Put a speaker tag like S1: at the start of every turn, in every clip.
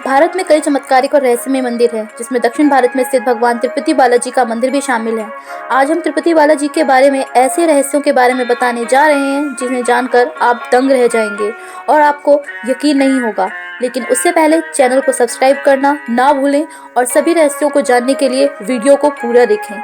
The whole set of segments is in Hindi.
S1: भारत में कई चमत्कारिक और रहस्यमय मंदिर हैं, जिसमें दक्षिण भारत में स्थित भगवान तिरुपति बालाजी का मंदिर भी शामिल है। आज हम तिरुपति बालाजी के बारे में ऐसे रहस्यों के बारे में बताने जा रहे हैं जिन्हें जानकर आप दंग रह जाएंगे और आपको यकीन नहीं होगा। लेकिन उससे पहले चैनल को सब्सक्राइब करना ना भूलें और सभी रहस्यों को जानने के लिए वीडियो को पूरा देखें।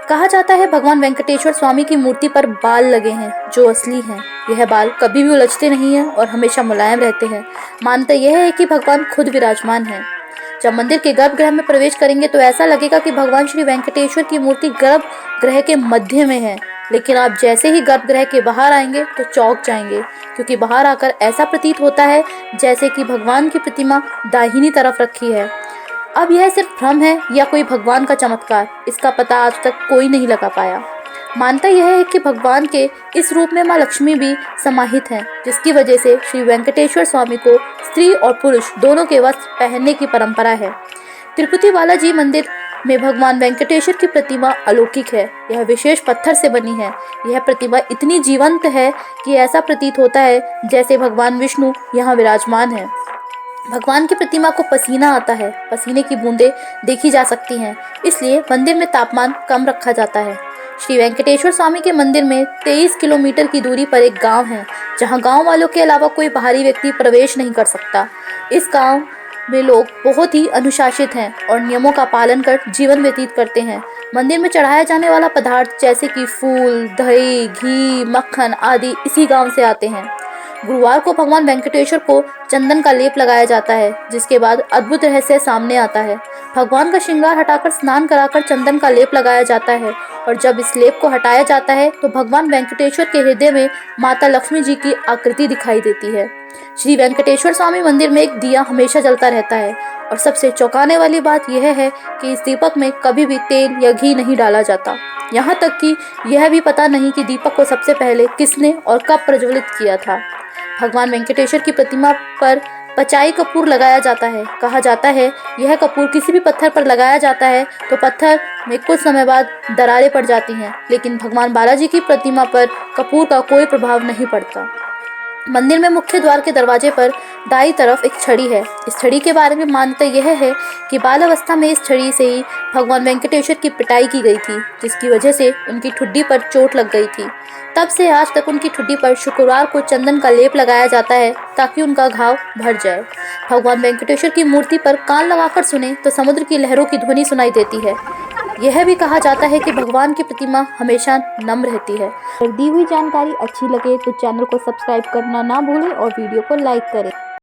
S1: कहा जाता है भगवान वेंकटेश्वर स्वामी की मूर्ति पर बाल लगे हैं जो असली हैं। यह बाल कभी भी उलझते नहीं हैं और हमेशा मुलायम रहते हैं। मान्यता यह है कि भगवान खुद विराजमान हैं। जब मंदिर के गर्भगृह में प्रवेश करेंगे तो ऐसा लगेगा कि भगवान श्री वेंकटेश्वर की मूर्ति गर्भगृह के मध्य में है। लेकिन आप जैसे ही गर्भगृह के बाहर आएंगे तो चौंक जाएंगे, क्योंकि बाहर आकर ऐसा प्रतीत होता है जैसे कि भगवान की प्रतिमा दाहिनी तरफ रखी है। अब यह सिर्फ भ्रम है या कोई भगवान का चमत्कार, इसका पता आज तक कोई नहीं लगा पाया। मान्यता यह है कि भगवान के इस रूप में माँ लक्ष्मी भी समाहित हैं, जिसकी वजह से श्री वेंकटेश्वर स्वामी को स्त्री और पुरुष दोनों के वस्त्र पहनने की परंपरा है। तिरुपति बालाजी मंदिर में भगवान वेंकटेश्वर की प्रतिमा अलौकिक है। यह विशेष पत्थर से बनी है। यह प्रतिमा इतनी जीवंत है कि ऐसा प्रतीत होता है जैसे भगवान विष्णु यहाँ विराजमान है। भगवान की प्रतिमा को पसीना आता है, पसीने की बूंदें देखी जा सकती हैं, इसलिए मंदिर में तापमान कम रखा जाता है। श्री वेंकटेश्वर स्वामी के मंदिर में 23 किलोमीटर की दूरी पर एक गांव है, जहां गांव वालों के अलावा कोई बाहरी व्यक्ति प्रवेश नहीं कर सकता। इस गांव में लोग बहुत ही अनुशासित हैं और नियमों का पालन कर जीवन व्यतीत करते हैं। मंदिर में चढ़ाया जाने वाला पदार्थ जैसे कि फूल, दही, घी, मक्खन आदि इसी गांव से आते हैं। गुरुवार को भगवान वेंकटेश्वर को चंदन का लेप लगाया जाता है, जिसके बाद अद्भुत रहस्य सामने आता है। भगवान का श्रृंगार हटाकर स्नान कराकर चंदन का लेप लगाया जाता है और जब इस लेप को हटाया जाता है तो भगवान वेंकटेश्वर के हृदय में माता लक्ष्मी जी की आकृति दिखाई देती है। श्री वेंकटेश्वर स्वामी मंदिर में एक दिया हमेशा जलता रहता है और सबसे चौंकाने वाली बात यह है कि इस दीपक में कभी भी तेल या घी नहीं डाला जाता। यहाँ तक कि यह भी पता नहीं कि दीपक को सबसे पहले किसने और कब प्रज्वलित किया था। भगवान वेंकटेश्वर की प्रतिमा पर पचाई कपूर लगाया जाता है। कहा जाता है यह कपूर किसी भी पत्थर पर लगाया जाता है तो पत्थर में कुछ समय बाद दरारें पड़ जाती हैं, लेकिन भगवान बालाजी की प्रतिमा पर कपूर का कोई प्रभाव नहीं पड़ता। मंदिर में मुख्य द्वार के दरवाजे पर दाईं तरफ एक छड़ी है। इस छड़ी के बारे में मान्यता यह है कि बाल अवस्था में इस छड़ी से ही भगवान वेंकटेश्वर की पिटाई की गई थी, जिसकी वजह से उनकी ठुड्डी पर चोट लग गई थी। तब से आज तक उनकी ठुड्डी पर शुक्रवार को चंदन का लेप लगाया जाता है ताकि उनका घाव भर जाए। भगवान वेंकटेश्वर की मूर्ति पर कान लगाकर सुने तो समुद्र की लहरों की ध्वनि सुनाई देती है। यह भी कहा जाता है कि भगवान की प्रतिमा हमेशा नम रहती है। अगर दी हुई जानकारी अच्छी लगे तो चैनल को सब्सक्राइब करना ना भूलें और वीडियो को लाइक करें।